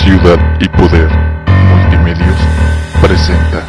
Ciudad y Poder Multimedios presenta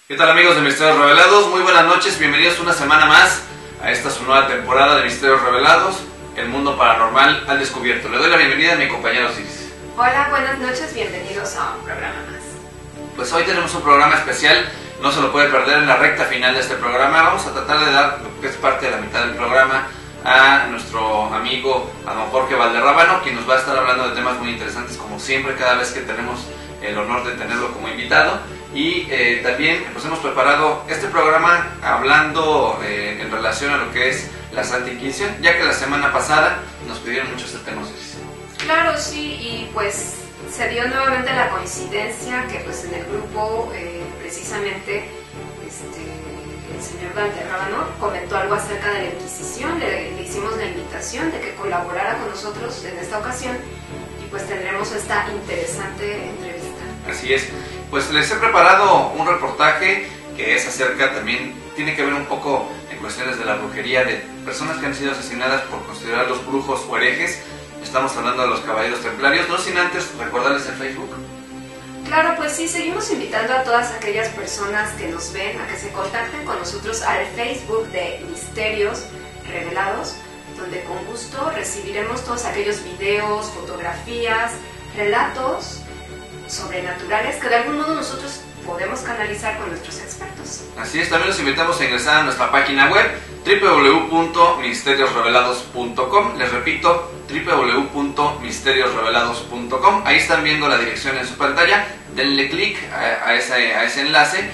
¿Qué tal, amigos de Misterios Revelados? Muy buenas noches, bienvenidos una semana más a esta su nueva temporada de Misterios Revelados, el mundo paranormal al descubierto. Le doy la bienvenida a mi compañero Osiris. Hola, buenas noches, bienvenidos a un programa más. Pues hoy tenemos un programa especial, no se lo puede perder en la recta final de este programa. Vamos a tratar de dar lo que es parte de la mitad del programa a nuestro amigo, a don Jorge Valderrábano, quien nos va a estar hablando de temas muy interesantes, como siempre, cada vez que tenemos el honor de tenerlo como invitado. Y también pues hemos preparado este programa hablando en relación a lo que es la Santa Inquisición, ya que la semana pasada nos pidieron mucho este tema. Claro, sí, y pues se dio nuevamente la coincidencia que pues en el grupo precisamente el señor Valderrábano comentó algo acerca de la Inquisición, le hicimos la invitación de que colaborara con nosotros en esta ocasión y pues tendremos esta interesante entrevista. Así es. Pues les he preparado un reportaje que es acerca, también tiene que ver un poco en cuestiones de la brujería, de personas que han sido asesinadas por considerarlos brujos o herejes. Estamos hablando de los Caballeros Templarios, no sin antes recordarles el Facebook. Claro, pues sí, seguimos invitando a todas aquellas personas que nos ven a que se contacten con nosotros al Facebook de Misterios Revelados, donde con gusto recibiremos todos aquellos videos, fotografías, relatos sobrenaturales que de algún modo nosotros podemos canalizar con nuestros expertos. Así es, también los invitamos a ingresar a nuestra página web www.misteriosrevelados.com. Les repito, www.misteriosrevelados.com. Ahí están viendo la dirección en su pantalla. Denle clic a ese enlace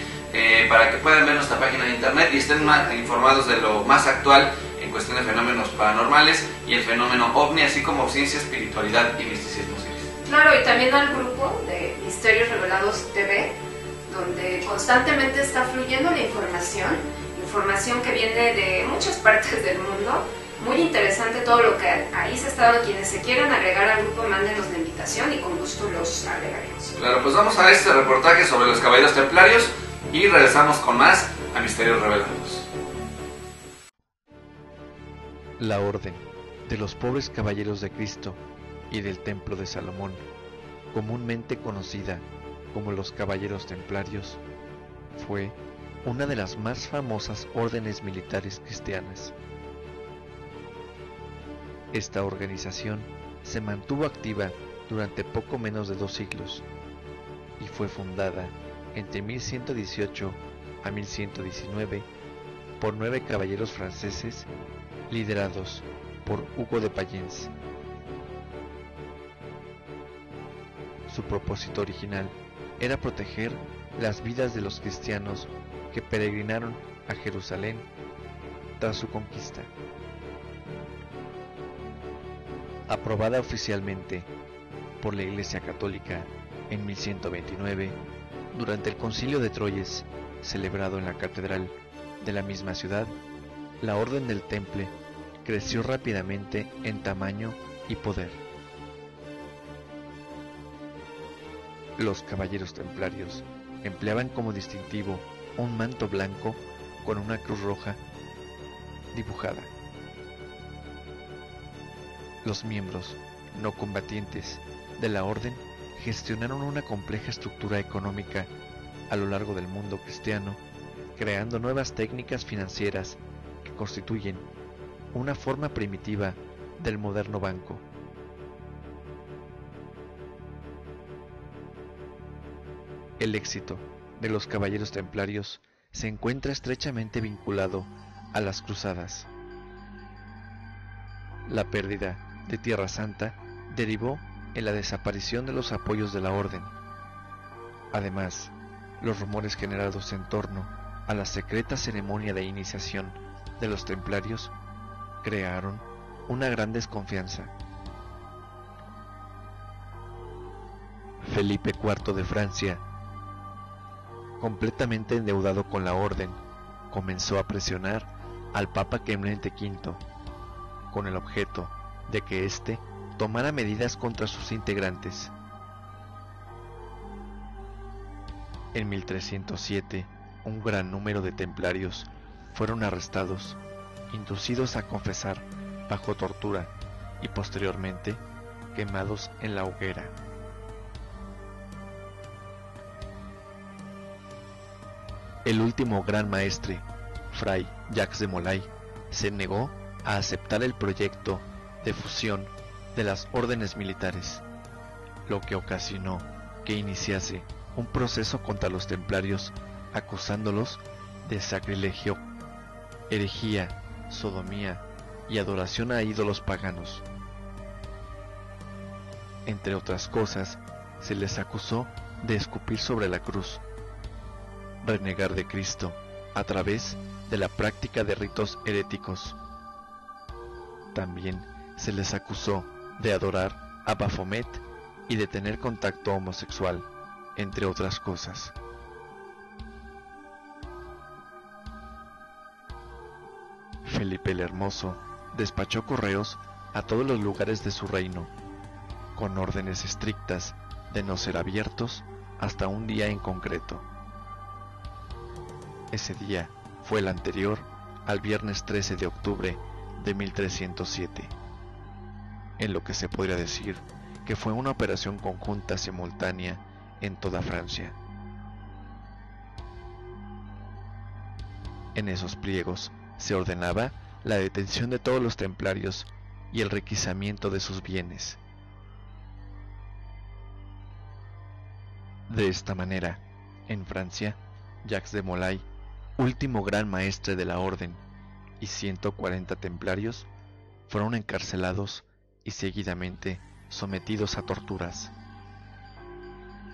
para que puedan ver nuestra página de internet y estén informados de lo más actual en cuestión de fenómenos paranormales y el fenómeno ovni, así como ciencia, espiritualidad y misticismo. Claro, y también al grupo de Misterios Revelados TV, donde constantemente está fluyendo la información que viene de muchas partes del mundo. Muy interesante todo lo que ahí se está dando. Quienes se quieran agregar al grupo, mándenos la invitación y con gusto los agregaremos. Claro, pues vamos a este reportaje sobre los Caballeros Templarios y regresamos con más a Misterios Revelados. La Orden de los Pobres Caballeros de Cristo y del Templo de Salomón, comúnmente conocida como los Caballeros Templarios, fue una de las más famosas órdenes militares cristianas. Esta organización se mantuvo activa durante poco menos de 2 siglos y fue fundada entre 1118 a 1119 por 9 caballeros franceses liderados por Hugo de Payens. Su propósito original era proteger las vidas de los cristianos que peregrinaron a Jerusalén tras su conquista. Aprobada oficialmente por la Iglesia Católica en 1129, durante el Concilio de Troyes, celebrado en la catedral de la misma ciudad, la Orden del Temple creció rápidamente en tamaño y poder. Los caballeros templarios empleaban como distintivo un manto blanco con una cruz roja dibujada. Los miembros no combatientes de la orden gestionaron una compleja estructura económica a lo largo del mundo cristiano, creando nuevas técnicas financieras que constituyen una forma primitiva del moderno banco. El éxito de los caballeros templarios se encuentra estrechamente vinculado a las cruzadas. La pérdida de Tierra Santa derivó en la desaparición de los apoyos de la orden. Además, los rumores generados en torno a la secreta ceremonia de iniciación de los templarios crearon una gran desconfianza. Felipe IV de Francia, completamente endeudado con la orden, comenzó a presionar al Papa Clemente V con el objeto de que éste tomara medidas contra sus integrantes. En 1307, un gran número de templarios fueron arrestados, inducidos a confesar bajo tortura y posteriormente quemados en la hoguera. El último gran maestre, Fray Jacques de Molay, se negó a aceptar el proyecto de fusión de las órdenes militares, lo que ocasionó que iniciase un proceso contra los templarios acusándolos de sacrilegio, herejía, sodomía y adoración a ídolos paganos. Entre otras cosas, se les acusó de escupir sobre la cruz, renegar de Cristo a través de la práctica de ritos heréticos. También se les acusó de adorar a Baphomet y de tener contacto homosexual, entre otras cosas. Felipe el Hermoso despachó correos a todos los lugares de su reino, con órdenes estrictas de no ser abiertos hasta un día en concreto. Ese día fue el anterior al viernes 13 de octubre de 1307, en lo que se podría decir que fue una operación conjunta simultánea en toda Francia. En esos pliegos se ordenaba la detención de todos los templarios y el requisamiento de sus bienes. De esta manera, en Francia, Jacques de Molay, último gran maestre de la orden, y 140 templarios fueron encarcelados y seguidamente sometidos a torturas,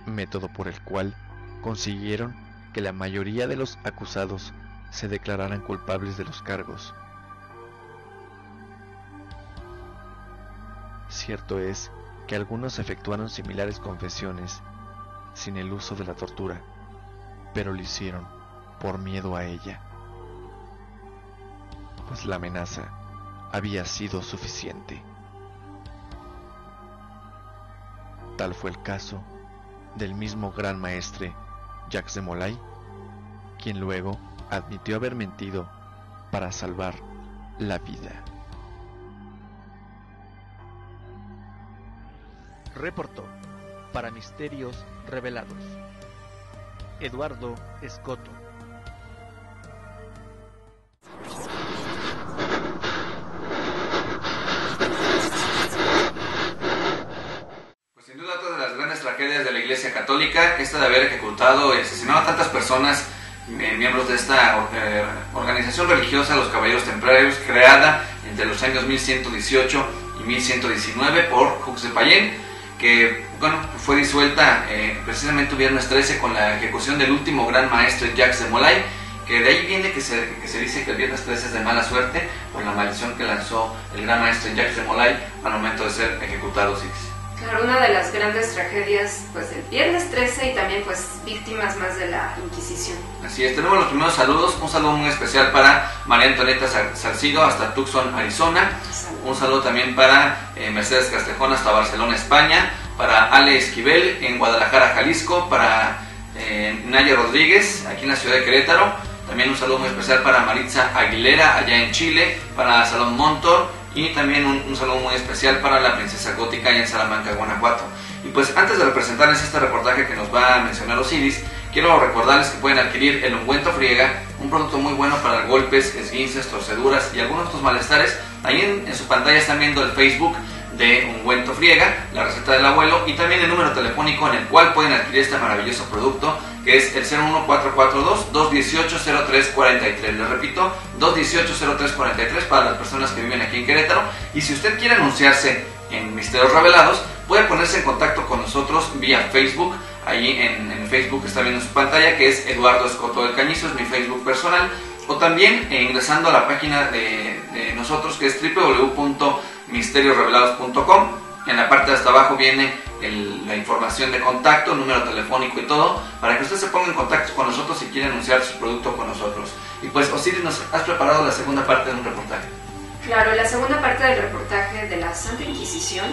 método por el cual consiguieron que la mayoría de los acusados se declararan culpables de los cargos. Cierto es que algunos efectuaron similares confesiones sin el uso de la tortura, pero lo hicieron por miedo a ella, pues la amenaza había sido suficiente. Tal fue el caso del mismo gran maestre Jacques de Molay, quien luego admitió haber mentido para salvar la vida. Reportó para Misterios Revelados Eduardo Escoto. Pues sin duda otra de las grandes tragedias de la Iglesia Católica, esta de haber ejecutado y asesinado a tantas personas, miembros de esta organización religiosa, los Caballeros Templarios, creada entre los años 1118 y 1119 por Hux de Payens, que fue disuelta precisamente un viernes 13 con la ejecución del último gran maestre Jacques de Molay, que de ahí viene que se dice que el viernes 13 es de mala suerte por la maldición que lanzó el gran maestre Jacques de Molay al momento de ser ejecutado. Claro, una de las grandes tragedias pues del viernes 13 y también pues víctimas más de la Inquisición. Así es, tenemos los primeros saludos. Un saludo muy especial para María Antonieta Salcido hasta Tucson, Arizona. Un saludo también para Mercedes Castejón hasta Barcelona, España. Para Ale Esquivel en Guadalajara, Jalisco. Para Naya Rodríguez aquí en la ciudad de Querétaro. También un saludo muy especial para Maritza Aguilera allá en Chile. Para Salón Montor. Y también un saludo muy especial para la Princesa Gótica allá en Salamanca, Guanajuato. Y pues antes de presentarles este reportaje que nos va a mencionar Osiris, quiero recordarles que pueden adquirir el ungüento Friega, un producto muy bueno para golpes, esguinces, torceduras y algunos otros malestares. Ahí en su pantalla están viendo el Facebook de ungüento Friega, la receta del abuelo, y también el número telefónico en el cual pueden adquirir este maravilloso producto, que es el 01442-218-0343. Les repito, 218-0343 para las personas que viven aquí en Querétaro. Y si usted quiere anunciarse en Misterios Revelados, puede ponerse en contacto con nosotros vía Facebook. Ahí en Facebook está viendo su pantalla, que es Eduardo Escoto del Cañizo, es mi Facebook personal. O también ingresando a la página de nosotros, que es www.misteriosrevelados.com. En la parte de hasta abajo viene la información de contacto, número telefónico y todo, para que usted se ponga en contacto con nosotros si quiere anunciar su producto con nosotros. Y pues, Osiris, nos has preparado la segunda parte de un reportaje. Claro, la segunda parte del reportaje de la Santa Inquisición,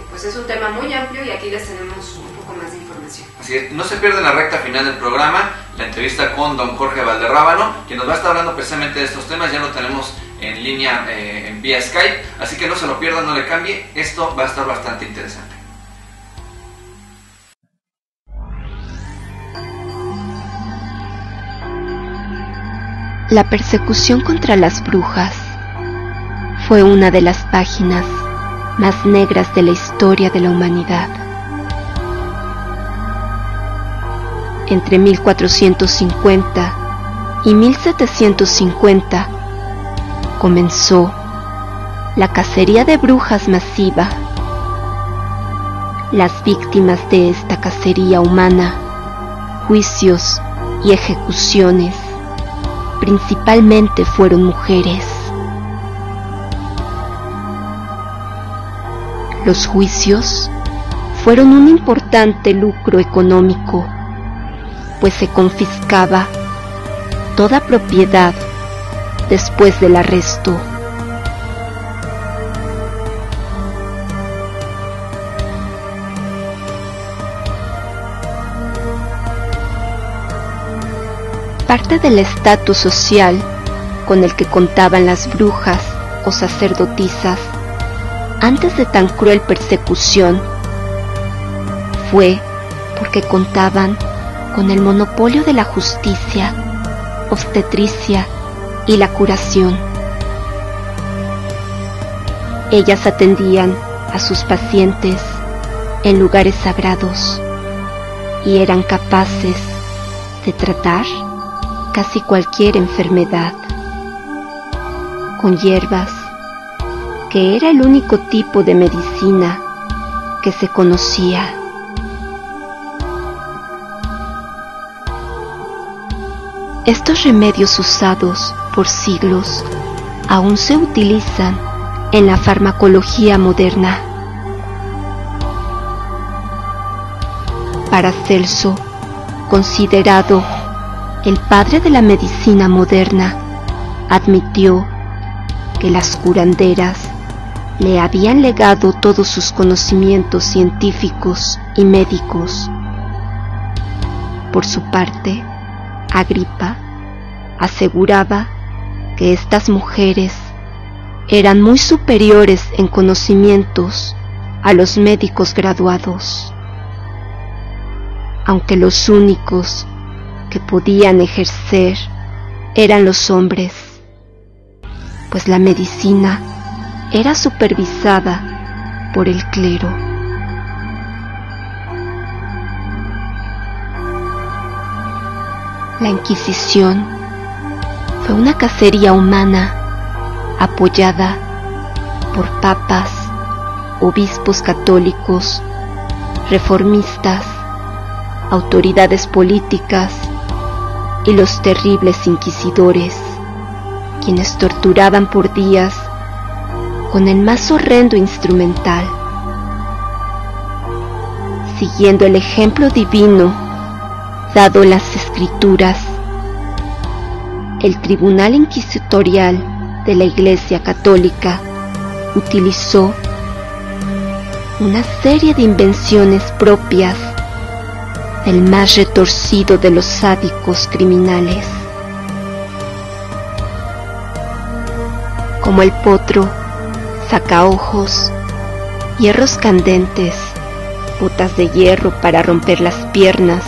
pues es un tema muy amplio y aquí les tenemos un poco más de información. Así es, no se pierdan la recta final del programa, la entrevista con don Jorge Valderrábano, quien nos va a estar hablando precisamente de estos temas. Ya lo tenemos en línea en vía Skype, así que no se lo pierdan, no le cambie, esto va a estar bastante interesante. La persecución contra las brujas fue una de las páginas más negras de la historia de la humanidad. Entre 1450 y 1750 comenzó la cacería de brujas masiva. Las víctimas de esta cacería humana, juicios y ejecuciones, principalmente fueron mujeres. Los juicios fueron un importante lucro económico, pues se confiscaba toda propiedad después del arresto. Parte del estatus social con el que contaban las brujas o sacerdotisas antes de tan cruel persecución fue porque contaban con el monopolio de la justicia, obstetricia y la curación. Ellas atendían a sus pacientes en lugares sagrados y eran capaces de tratar casi cualquier enfermedad con hierbas, que era el único tipo de medicina que se conocía. Estos remedios usados por siglos aún se utilizan en la farmacología moderna. Paracelso, considerado el padre de la medicina moderna, admitió que las curanderas le habían legado todos sus conocimientos científicos y médicos. Por su parte, Agripa aseguraba que estas mujeres eran muy superiores en conocimientos a los médicos graduados, aunque los únicos que podían ejercer eran los hombres, pues la medicina era supervisada por el clero. La Inquisición fue una cacería humana apoyada por papas, obispos católicos, reformistas, autoridades políticas y los terribles inquisidores, quienes torturaban por días con el más horrendo instrumental, siguiendo el ejemplo divino dado en las Escrituras, el Tribunal Inquisitorial de la Iglesia Católica utilizó una serie de invenciones propias del más retorcido de los sádicos criminales, como el potro, sacaojos, hierros candentes, botas de hierro para romper las piernas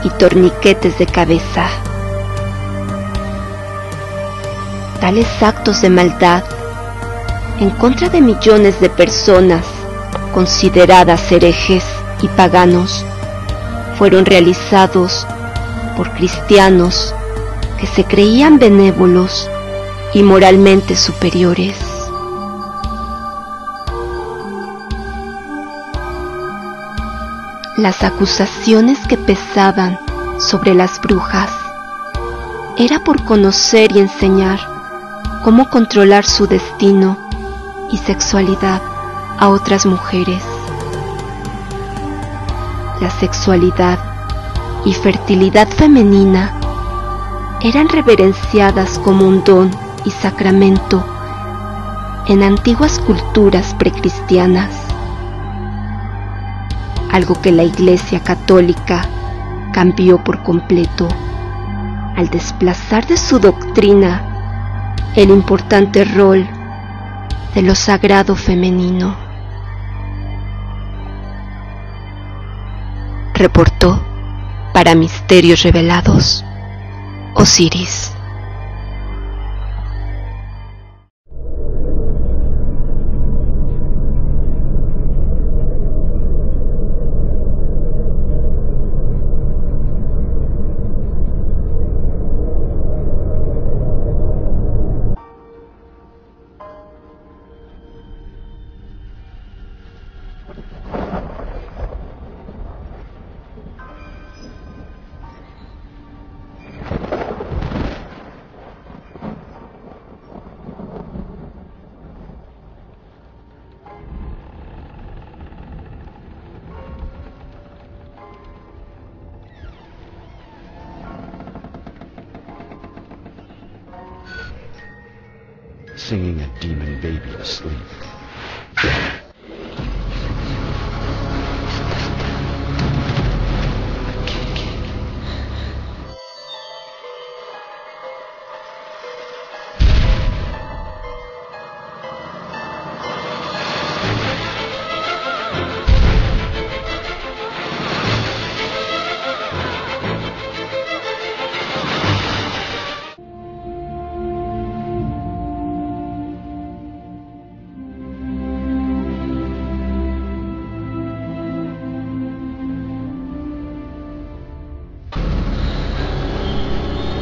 y torniquetes de cabeza. Tales actos de maldad en contra de millones de personas consideradas herejes y paganos fueron realizados por cristianos que se creían benévolos y moralmente superiores. Las acusaciones que pesaban sobre las brujas era por conocer y enseñar cómo controlar su destino y sexualidad a otras mujeres. La sexualidad y fertilidad femenina eran reverenciadas como un don y sacramento en antiguas culturas precristianas, algo que la Iglesia Católica cambió por completo al desplazar de su doctrina el importante rol de lo sagrado femenino. Reportó para Misterios Revelados, Osiris. Singing a demon baby to sleep.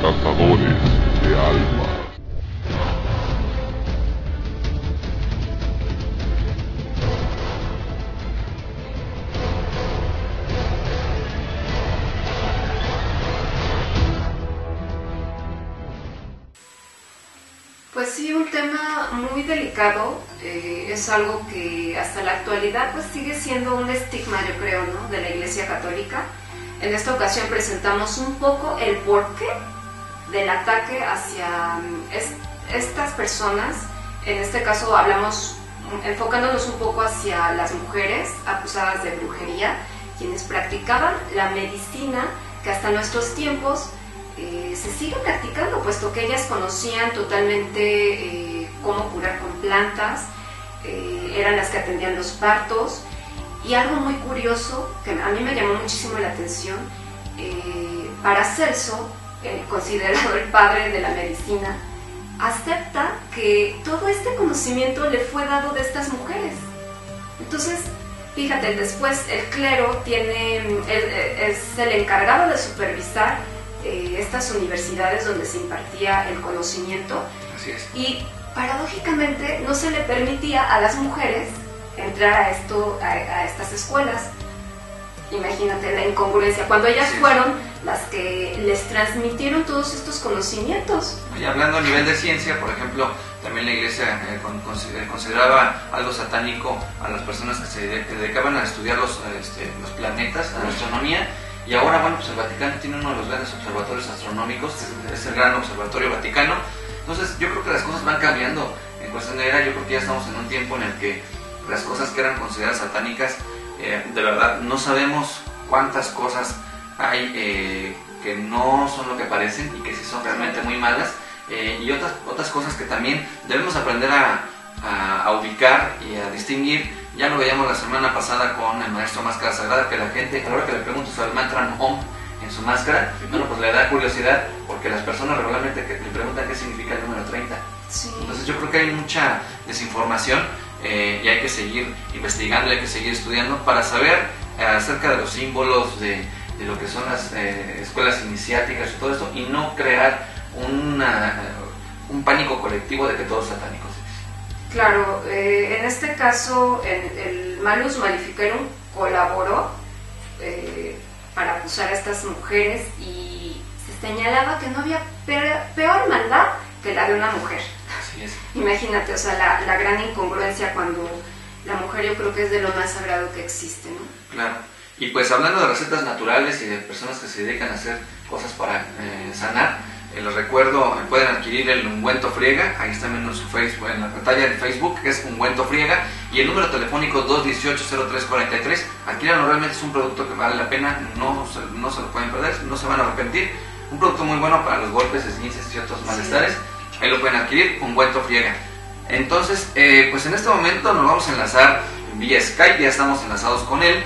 Cazadores de almas. Pues sí, un tema muy delicado, es algo que hasta la actualidad pues sigue siendo un estigma, yo creo, ¿no?, de la Iglesia Católica. En esta ocasión presentamos un poco el porqué del ataque hacia estas personas. En este caso hablamos, enfocándonos un poco hacia las mujeres acusadas de brujería, quienes practicaban la medicina que hasta nuestros tiempos se sigue practicando, puesto que ellas conocían totalmente cómo curar con plantas, eran las que atendían los partos. Y algo muy curioso, que a mí me llamó muchísimo la atención, Paracelso, considerado el padre de la medicina, acepta que todo este conocimiento le fue dado de estas mujeres. Entonces, fíjate, después el clero es el encargado de supervisar estas universidades donde se impartía el conocimiento. Así es. Y paradójicamente no se le permitía a las mujeres entrar a estas escuelas. Imagínate la incongruencia, cuando ellas fueron las que les transmitieron todos estos conocimientos. Y hablando a nivel de ciencia, por ejemplo, también la iglesia consideraba algo satánico a las personas que se dedicaban a estudiar los planetas, a la astronomía. Y ahora, bueno, pues el Vaticano tiene uno de los grandes observatorios astronómicos, es el Gran Observatorio Vaticano. Entonces yo creo que las cosas van cambiando en cuestión de era. Yo creo que ya estamos en un tiempo en el que las cosas que eran consideradas satánicas, de verdad no sabemos cuántas cosas hay que no son lo que parecen y que sí son realmente muy malas, y otras cosas que también debemos aprender a ubicar y a distinguir. Ya lo veíamos la semana pasada con el maestro Máscara Sagrada, que la gente, a la hora que le pregunto sobre el mantra Om en su máscara, bueno, pues le da curiosidad, porque las personas regularmente que le preguntan qué significa el número 30. Sí. Entonces yo creo que hay mucha desinformación, y hay que seguir investigando, hay que seguir estudiando para saber acerca de los símbolos, de lo que son las escuelas iniciáticas y todo esto, y no crear un pánico colectivo de que todo es satánico. Claro, en este caso el Malus Maleficarum colaboró para acusar a estas mujeres, y se señalaba que no había peor maldad que la de una mujer. Así es. Imagínate, o sea, la gran incongruencia cuando la mujer, yo creo que es de lo más sagrado que existe, ¿no? Claro. Y pues hablando de recetas naturales y de personas que se dedican a hacer cosas para sanar, les recuerdo, pueden adquirir el ungüento friega, ahí está en su Facebook, en la pantalla de Facebook, que es ungüento friega, y el número telefónico 218-0343. Adquíranlo, realmente es un producto que vale la pena, no se lo pueden perder, no se van a arrepentir. Un producto muy bueno para los golpes, esguinces y otros malestares. Ahí lo pueden adquirir, ungüento friega. Entonces, pues en este momento nos vamos a enlazar vía Skype, ya estamos enlazados con él,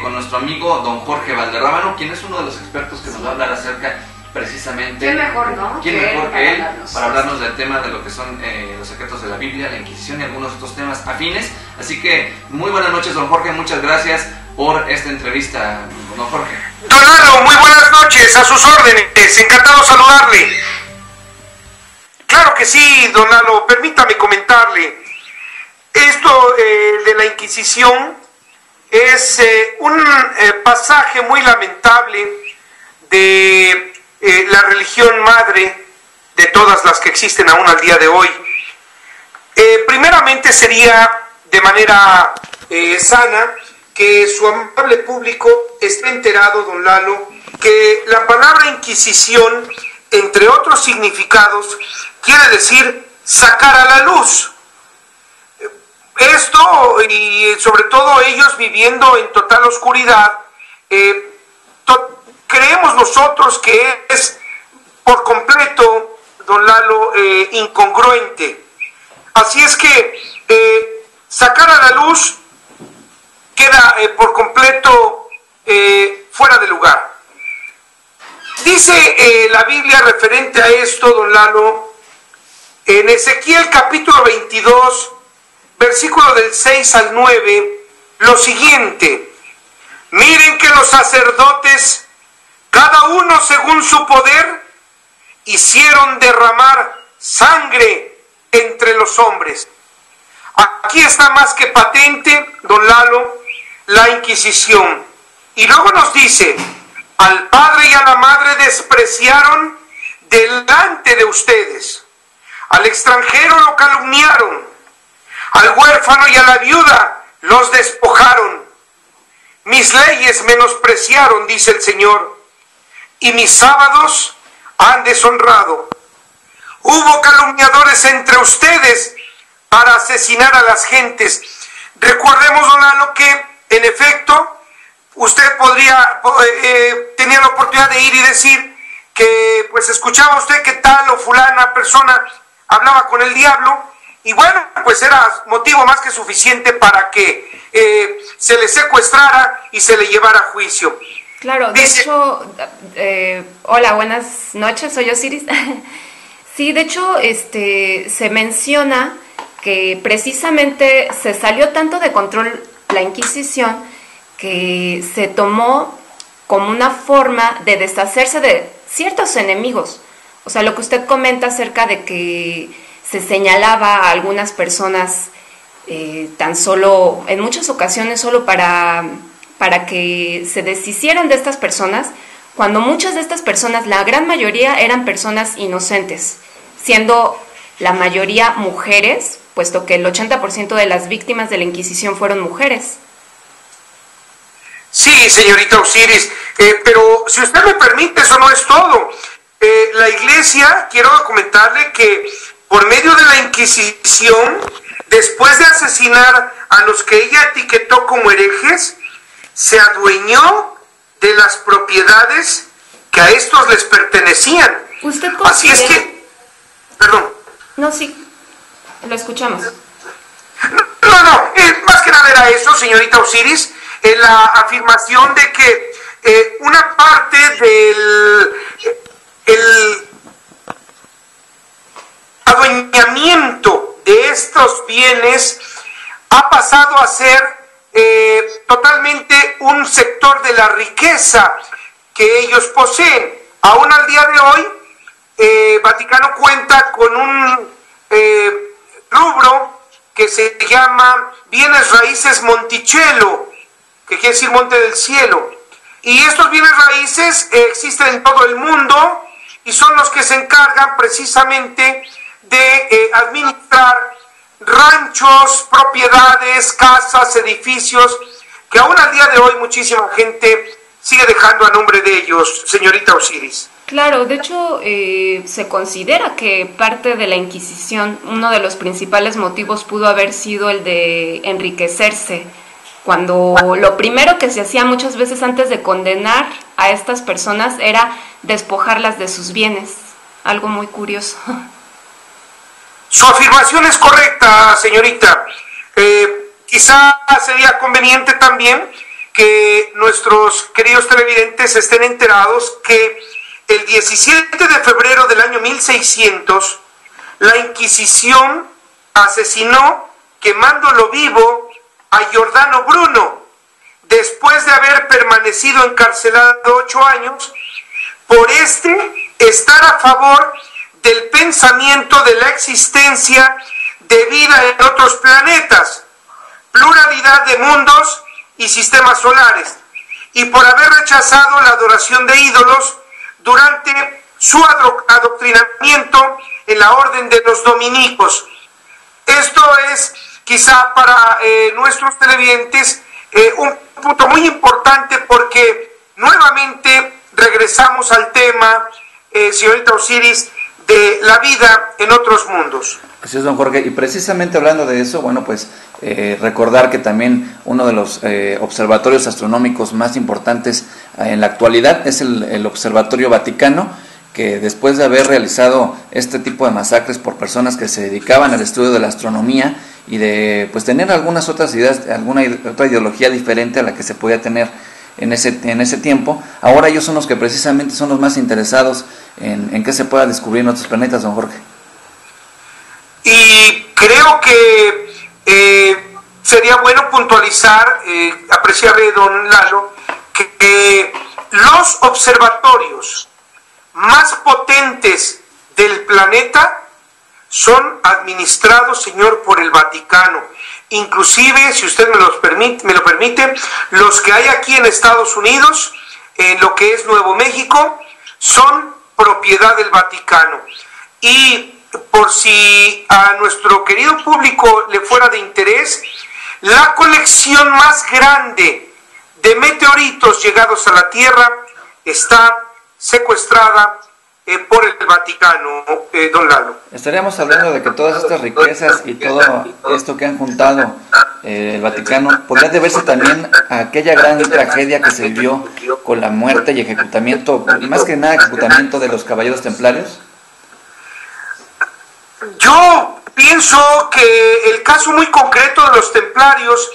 con nuestro amigo don Jorge Valderrábano, quien es uno de los expertos que nos va a hablar acerca precisamente... ¿Quién mejor, no? ¿Quién mejor que él para hablarnos del tema de lo que son los secretos de la Biblia, la Inquisición y algunos otros temas afines? Así que muy buenas noches, don Jorge, muchas gracias por esta entrevista, don Jorge. Don Lalo, muy buenas noches, a sus órdenes, encantado saludarle. Claro que sí, don Lalo, permítame comentarle. Esto de la Inquisición es un pasaje muy lamentable de la religión madre de todas las que existen aún al día de hoy. Primeramente sería de manera sana que su amable público esté enterado, don Lalo, que la palabra Inquisición, entre otros significados, quiere decir sacar a la luz. Esto, y sobre todo ellos viviendo en total oscuridad, creemos nosotros que es por completo, don Lalo, incongruente. Así es que sacar a la luz queda por completo fuera de lugar. Dice la Biblia referente a esto, don Lalo, en Ezequiel capítulo 22, versículo del 6 al 9, lo siguiente: miren que los sacerdotes, cada uno según su poder, hicieron derramar sangre entre los hombres. Aquí está más que patente, don Lalo, la Inquisición. Y luego nos dice: al padre y a la madre despreciaron delante de ustedes, al extranjero lo calumniaron, al huérfano y a la viuda los despojaron. Mis leyes menospreciaron, dice el Señor, y mis sábados han deshonrado. Hubo calumniadores entre ustedes para asesinar a las gentes. Recordemos, don Lalo, que en efecto usted tenía la oportunidad de ir y decir que pues escuchaba usted que tal o fulana persona hablaba con el diablo, y bueno, pues era motivo más que suficiente para que se le secuestrara y se le llevara a juicio. Claro, de hecho, hola, buenas noches, soy Osiris. Sí, de hecho, se menciona que precisamente se salió tanto de control la Inquisición que se tomó como una forma de deshacerse de ciertos enemigos. O sea, lo que usted comenta acerca de que se señalaba a algunas personas tan solo, en muchas ocasiones solo para que se deshicieran de estas personas, cuando muchas de estas personas, la gran mayoría, eran personas inocentes, siendo la mayoría mujeres, puesto que el 80% de las víctimas de la Inquisición fueron mujeres. Sí, señorita Osiris, pero si usted me permite, eso no es todo. La Iglesia, quiero comentarle que por medio de la Inquisición, después de asesinar a los que ella etiquetó como herejes, se adueñó de las propiedades que a estos les pertenecían. ¿Usted considera? Así es que... Perdón. No, sí, lo escuchamos. No, más que nada era eso, señorita Osiris, la afirmación de que una parte del adueñamiento de estos bienes ha pasado a ser totalmente un sector de la riqueza que ellos poseen. Aún al día de hoy, Vaticano cuenta con un rubro que se llama Bienes Raíces Monticello, que quiere decir Monte del Cielo. Y estos bienes raíces existen en todo el mundo y son los que se encargan precisamente de administrar ranchos, propiedades, casas, edificios, que aún al día de hoy muchísima gente sigue dejando a nombre de ellos, señorita Osiris. Claro, de hecho se considera que parte de la Inquisición, uno de los principales motivos pudo haber sido el de enriquecerse, cuando lo primero que se hacía muchas veces antes de condenar a estas personas era despojarlas de sus bienes, algo muy curioso. Su afirmación es correcta, señorita. Quizá sería conveniente también que nuestros queridos televidentes estén enterados que el 17 de febrero del año 1600, la Inquisición asesinó, quemándolo vivo, a Giordano Bruno, después de haber permanecido encarcelado 8 años, por estar a favor del pensamiento de la existencia de vida en otros planetas, pluralidad de mundos y sistemas solares, y por haber rechazado la adoración de ídolos durante su adoctrinamiento en la orden de los dominicos. Esto es quizá para nuestros televidentes un punto muy importante, porque nuevamente regresamos al tema, señorita Osiris, de la vida en otros mundos. Así es, don Jorge, y precisamente hablando de eso, bueno, pues recordar que también uno de los observatorios astronómicos más importantes en la actualidad es el Observatorio Vaticano, que después de haber realizado este tipo de masacres por personas que se dedicaban al estudio de la astronomía y de pues tener algunas otras ideas, alguna otra ideología diferente a la que se podía tener en ese tiempo, ahora ellos son los que precisamente son los más interesados en qué se pueda descubrir en otros planetas, don Jorge. Y creo que sería bueno puntualizar, apreciable don Lalo, que los observatorios más potentes del planeta son administrados, señor, por el Vaticano. Inclusive, si usted me lo permite, los que hay aquí en Estados Unidos, en lo que es Nuevo México, son propiedad del Vaticano. Y por si a nuestro querido público le fuera de interés, la colección más grande de meteoritos llegados a la Tierra está secuestrada por el Vaticano, don Lalo. Estaríamos hablando de que todas estas riquezas y todo esto que han juntado el Vaticano podría deberse también a aquella gran tragedia que se vivió con la muerte y ejecutamiento, más que nada ejecutamiento de los caballeros templarios. Yo pienso que el caso muy concreto de los templarios,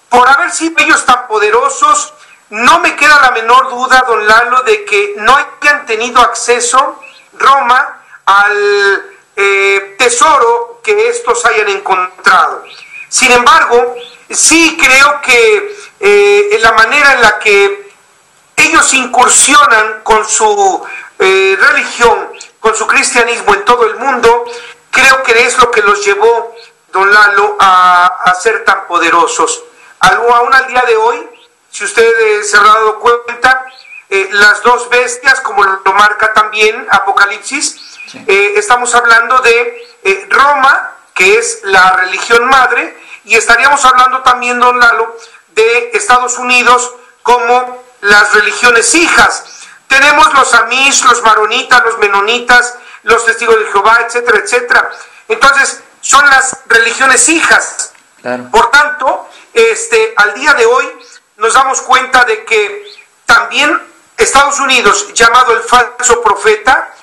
por haber sido ellos tan poderosos, no me queda la menor duda, don Lalo, de que no hayan tenido acceso Roma al tesoro que estos hayan encontrado. Sin embargo, sí creo que en la manera en la que ellos incursionan con su religión, con su cristianismo en todo el mundo, creo que es lo que los llevó, don Lalo, a ser tan poderosos. Aún al día de hoy, si usted se habrá dado cuenta, las dos bestias, como lo marca también Apocalipsis, Sí. Estamos hablando de Roma, que es la religión madre, y estaríamos hablando también, don Lalo, de Estados Unidos como las religiones hijas. Tenemos los Amish, los maronitas, los menonitas, los testigos de Jehová, etcétera, etcétera. Entonces, son las religiones hijas. Claro. Por tanto, al día de hoy nos damos cuenta de que también Estados Unidos, llamado el falso profeta,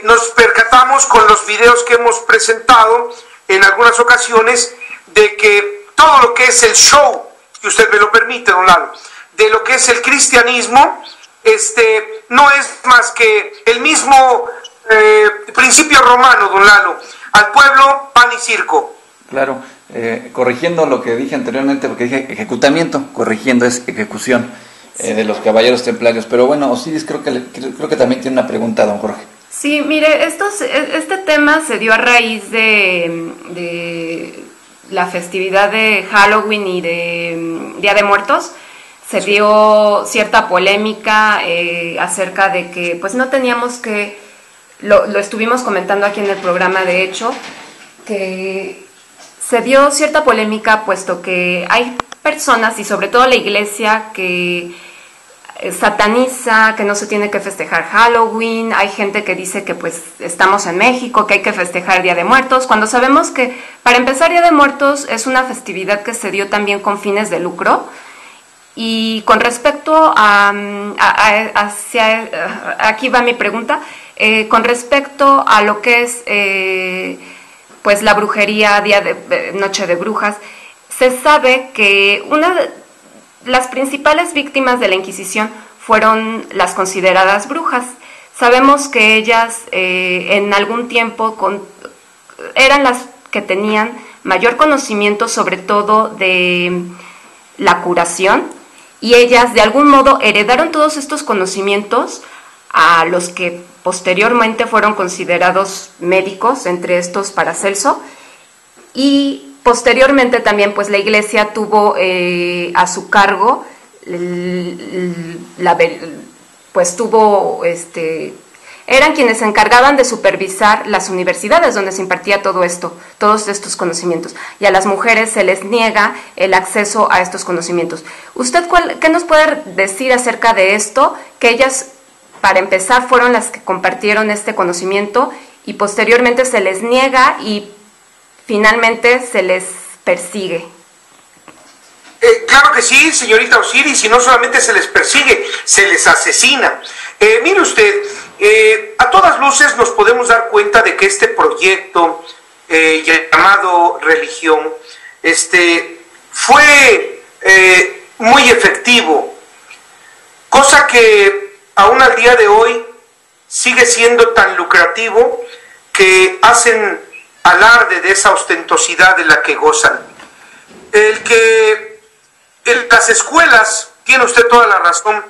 nos percatamos con los videos que hemos presentado en algunas ocasiones de que todo lo que es el show, si usted me lo permite, don Lalo, de lo que es el cristianismo, no es más que el mismo principio romano, don Lalo, al pueblo pan y circo. Claro, corrigiendo lo que dije anteriormente, porque dije ejecutamiento, corrigiendo es ejecución de los caballeros templarios. Pero bueno, Osiris creo que también tiene una pregunta, don Jorge. Sí, mire, este tema se dio a raíz de la festividad de Halloween y de Día de Muertos. Se dio cierta polémica acerca de que pues no teníamos que, lo estuvimos comentando aquí en el programa, de hecho, que se dio cierta polémica puesto que hay personas, y sobre todo la iglesia, que sataniza, que no se tiene que festejar Halloween. Hay gente que dice que pues estamos en México, que hay que festejar Día de Muertos, cuando sabemos que, para empezar, Día de Muertos es una festividad que se dio también con fines de lucro. Y con respecto aquí va mi pregunta, con respecto a lo que es pues la brujería, Noche de Brujas, se sabe que las principales víctimas de la Inquisición fueron las consideradas brujas. Sabemos que ellas en algún tiempo eran las que tenían mayor conocimiento, sobre todo de la curación, y ellas de algún modo heredaron todos estos conocimientos a los que posteriormente fueron considerados médicos, entre estos Paracelso, y posteriormente también pues la iglesia tuvo a su cargo eran quienes se encargaban de supervisar las universidades donde se impartía todos estos conocimientos, y a las mujeres se les niega el acceso a estos conocimientos. ¿Usted qué nos puede decir acerca de esto? Que ellas, para empezar, fueron las que compartieron este conocimiento y posteriormente se les niega y finalmente se les persigue. Claro que sí, señorita Osiris, y no solamente se les persigue, se les asesina. Mire usted, a todas luces nos podemos dar cuenta de que este proyecto llamado religión fue muy efectivo, cosa que aún al día de hoy sigue siendo tan lucrativo que hacen alarde de esa ostentosidad de la que gozan. En las escuelas, tiene usted toda la razón,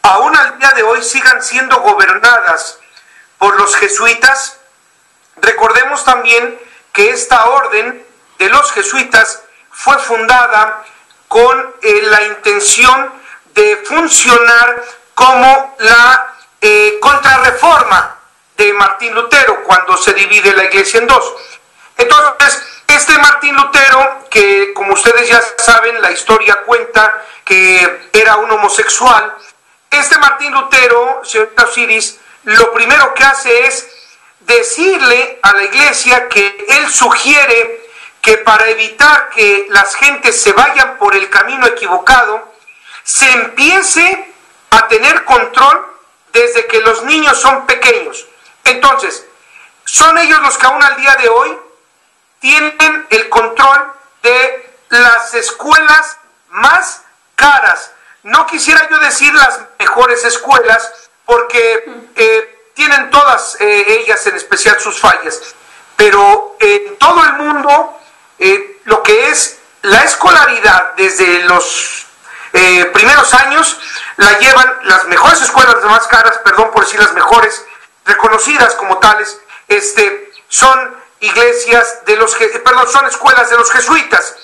aún al día de hoy sigan siendo gobernadas por los jesuitas. Recordemos también que esta orden de los jesuitas fue fundada con la intención de funcionar como la contrarreforma de Martín Lutero, cuando se divide la iglesia en dos. Entonces, Martín Lutero, que como ustedes ya saben, la historia cuenta que era un homosexual, Martín Lutero, señorita Osiris, lo primero que hace es decirle a la iglesia que él sugiere que para evitar que las gentes se vayan por el camino equivocado, se empiece a tener control desde que los niños son pequeños. Entonces, son ellos los que aún al día de hoy tienen el control de las escuelas más caras. No quisiera yo decir las mejores escuelas, porque tienen todas ellas en especial sus fallas, pero en todo el mundo lo que es la escolaridad desde los primeros años la llevan las mejores escuelas, las más caras, perdón por decir las mejores, reconocidas como tales, son iglesias de son escuelas de los jesuitas.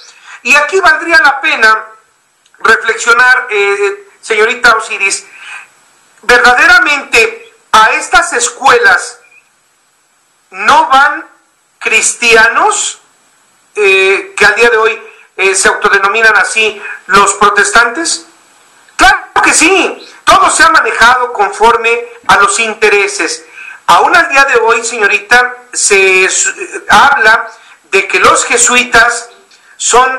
Y aquí valdría la pena reflexionar, señorita Osiris, verdaderamente a estas escuelas no van cristianos, que al día de hoy se autodenominan así los protestantes? Claro que sí, todo se ha manejado conforme a los intereses. Aún al día de hoy, señorita, se habla de que los jesuitas son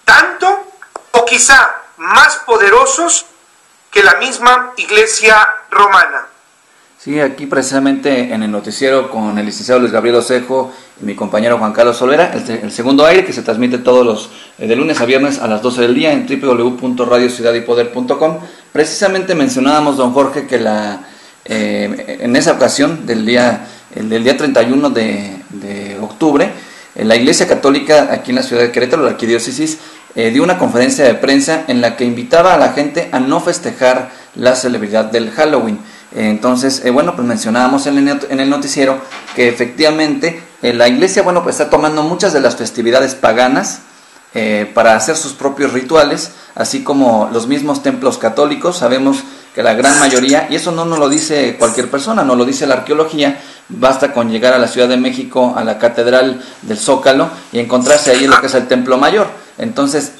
tanto o quizá más poderosos que la misma Iglesia romana. Sí, aquí precisamente en el noticiero con el licenciado Luis Gabriel Osejo y mi compañero Juan Carlos Olvera, el segundo aire que se transmite todos los de lunes a viernes a las 12 del día en www.radiociudadypoder.com. Precisamente mencionábamos, don Jorge, que en esa ocasión del día 31 de octubre, la Iglesia Católica aquí en la ciudad de Querétaro, la arquidiócesis, dio una conferencia de prensa en la que invitaba a la gente a no festejar la celebridad del Halloween. Entonces, pues mencionábamos en el noticiero que efectivamente la Iglesia, pues está tomando muchas de las festividades paganas para hacer sus propios rituales, así como los mismos templos católicos. Sabemos que la gran mayoría, y eso no nos lo dice cualquier persona, nos lo dice la arqueología, basta con llegar a la Ciudad de México, a la Catedral del Zócalo, y encontrarse ahí lo que es el Templo Mayor. Entonces,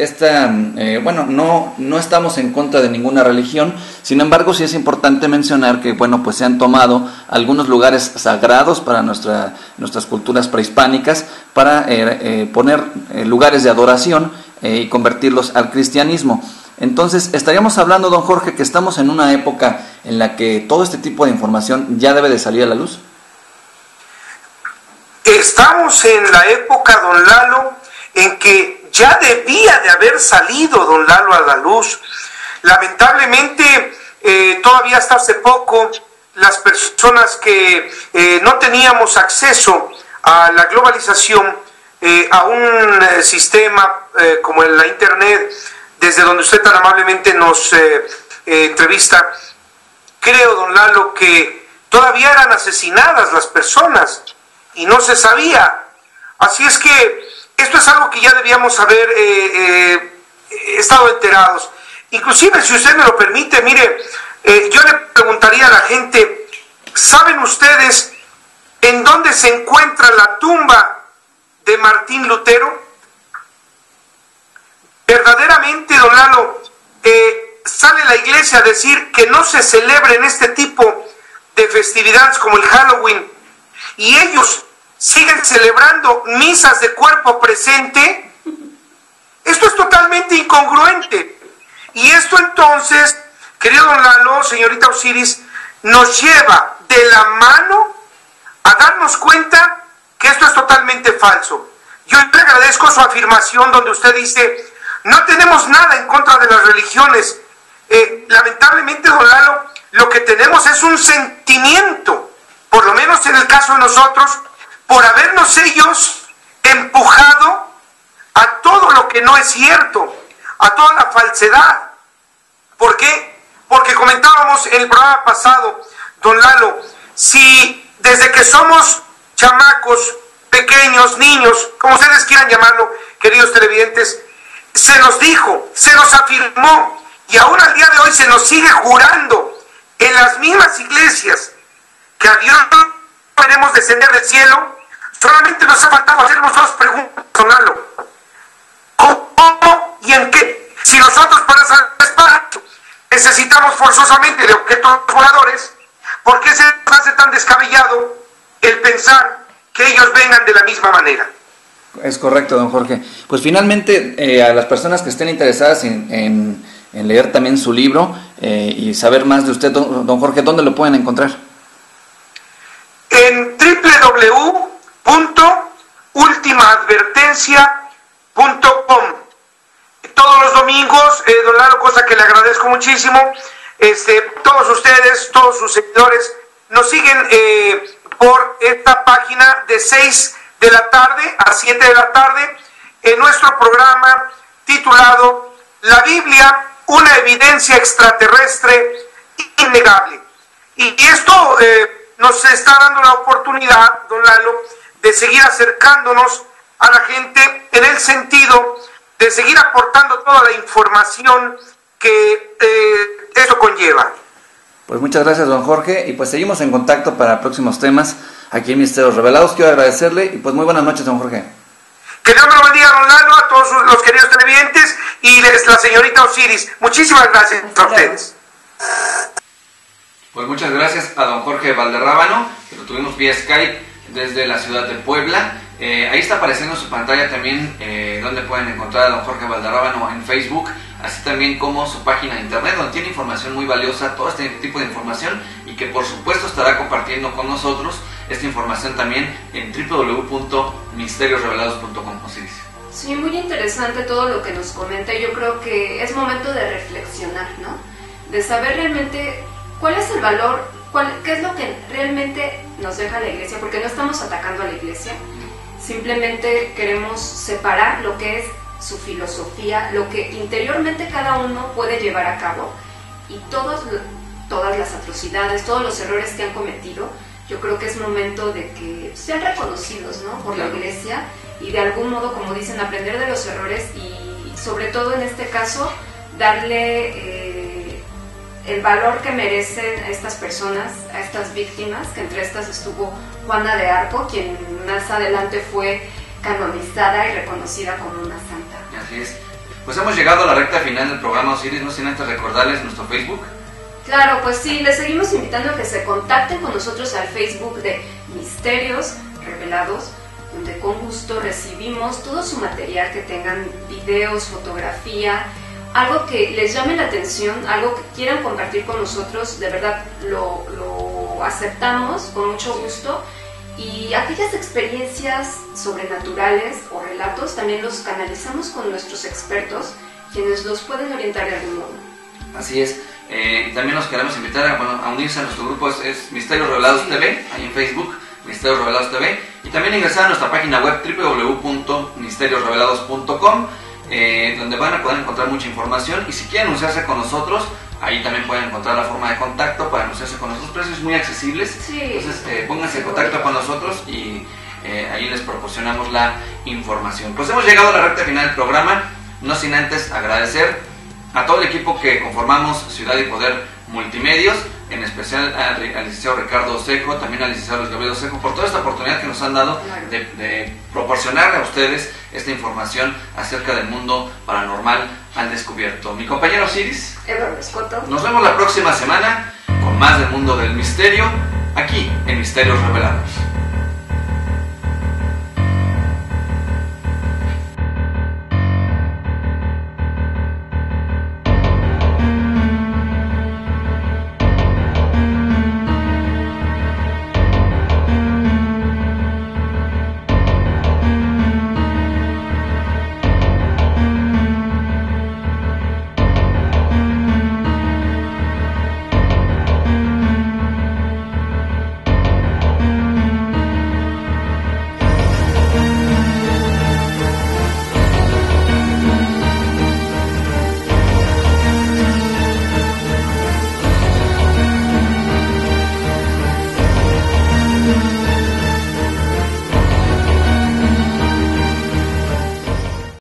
no estamos en contra de ninguna religión, sin embargo, sí es importante mencionar que, pues se han tomado algunos lugares sagrados para nuestras culturas prehispánicas, para poner lugares de adoración y convertirlos al cristianismo. Entonces, estaríamos hablando, don Jorge, que estamos en una época en la que todo este tipo de información ya debe de salir a la luz. Estamos en la época, don Lalo, en que ya debía de haber salido, don Lalo, a la luz. Lamentablemente, todavía hasta hace poco, las personas que no teníamos acceso a la globalización, a un sistema como la Internet, desde donde usted tan amablemente nos entrevista, creo, don Lalo, que todavía eran asesinadas las personas y no se sabía. Así es que esto es algo que ya debíamos haber estado enterados. Inclusive, si usted me lo permite, mire, yo le preguntaría a la gente, ¿saben ustedes en dónde se encuentra la tumba de Martín Lutero? Verdaderamente, don Lalo, sale la Iglesia a decir que no se celebren este tipo de festividades como el Halloween, y ellos siguen celebrando misas de cuerpo presente. Esto es totalmente incongruente. Y esto entonces, querido don Lalo, señorita Osiris, nos lleva de la mano a darnos cuenta que esto es totalmente falso. Yo le agradezco su afirmación donde usted dice, no tenemos nada en contra de las religiones. Lamentablemente, don Lalo, lo que tenemos es un sentimiento, por lo menos en el caso de nosotros, por habernos ellos empujado a todo lo que no es cierto, a toda la falsedad. ¿Por qué? Porque comentábamos en el programa pasado, don Lalo, si desde que somos chamacos, pequeños, niños, como ustedes quieran llamarlo, queridos televidentes, se nos dijo, se nos afirmó, y aún al día de hoy se nos sigue jurando en las mismas iglesias que a Dios no veremos descender del cielo. Solamente nos ha faltado hacernos dos preguntas, don Lalo. ¿Cómo y en qué? Si nosotros para saber espacio necesitamos forzosamente de objetos voladores, ¿por qué se nos hace tan descabellado el pensar que ellos vengan de la misma manera? Es correcto, don Jorge. Pues finalmente, a las personas que estén interesadas en leer también su libro y saber más de usted, don Jorge, ¿dónde lo pueden encontrar? En www.ultimaadvertencia.com. Todos los domingos, don Lalo, cosa que le agradezco muchísimo, todos ustedes, todos sus seguidores, nos siguen por esta página de 6 de la tarde a 7 de la tarde, en nuestro programa titulado La Biblia, una evidencia extraterrestre innegable. Y esto nos está dando la oportunidad, don Lalo, de seguir acercándonos a la gente en el sentido de seguir aportando toda la información que esto conlleva. Pues muchas gracias, don Jorge, y pues seguimos en contacto para próximos temas aquí en Misterios Revelados. Quiero agradecerle y pues muy buenas noches, don Jorge. Que Dios me lo bendiga, don Lalo, a todos los queridos televidentes y la señorita Osiris. Muchísimas gracias a ustedes. Pues muchas gracias a don Jorge Valderrábano, que lo tuvimos vía Skype desde la ciudad de Puebla. Ahí está apareciendo en su pantalla también donde pueden encontrar a don Jorge Valderrábano en Facebook, así también como su página de internet, donde tiene información muy valiosa, todo este tipo de información, y que por supuesto estará compartiendo con nosotros esta información también en www.misteriosrevelados.com. Osiris. Sí, muy interesante todo lo que nos comenta. Yo creo que es momento de reflexionar, ¿no? De saber realmente cuál es el valor, qué es lo que realmente nos deja la iglesia, porque no estamos atacando a la iglesia, simplemente queremos separar lo que es su filosofía, lo que interiormente cada uno puede llevar a cabo, y todas las atrocidades, todos los errores que han cometido. Yo creo que es momento de que sean reconocidos, ¿no?, por la iglesia, y de algún modo, como dicen, aprender de los errores y sobre todo en este caso darle el valor que merecen a estas personas, a estas víctimas, que entre estas estuvo Juana de Arco, quien más adelante fue canonizada y reconocida como una santa. Así es. Pues hemos llegado a la recta final del programa, Osiris, no sin antes recordarles nuestro Facebook. Claro, pues sí, les seguimos invitando a que se contacten con nosotros al Facebook de Misterios Revelados, donde con gusto recibimos todo su material que tengan, videos, fotografía, algo que les llame la atención, algo que quieran compartir con nosotros. De verdad lo aceptamos con mucho gusto, y aquellas experiencias sobrenaturales o relatos también los canalizamos con nuestros expertos, quienes los pueden orientar de algún modo. Así es. También los queremos invitar a unirse a nuestro grupo, es Misterios Revelados TV, ahí en Facebook, Misterios Revelados TV, y también ingresar a nuestra página web www.misteriosrevelados.com, donde van a poder encontrar mucha información, y si quieren anunciarse con nosotros, ahí también pueden encontrar la forma de contacto para anunciarse con nosotros, precios muy accesibles. Sí. Entonces pónganse en contacto con nosotros y ahí les proporcionamos la información. Pues hemos llegado a la recta final del programa, no sin antes agradecer a todo el equipo que conformamos Ciudad y Poder Multimedios, en especial al licenciado Ricardo Osejo, también al licenciado Luis Gabriel Osejo, por toda esta oportunidad que nos han dado de proporcionar a ustedes esta información acerca del mundo paranormal al descubierto. Mi compañero Osiris, Eduardo Escoto. Nos vemos la próxima semana con más del mundo del misterio, aquí en Misterios Revelados.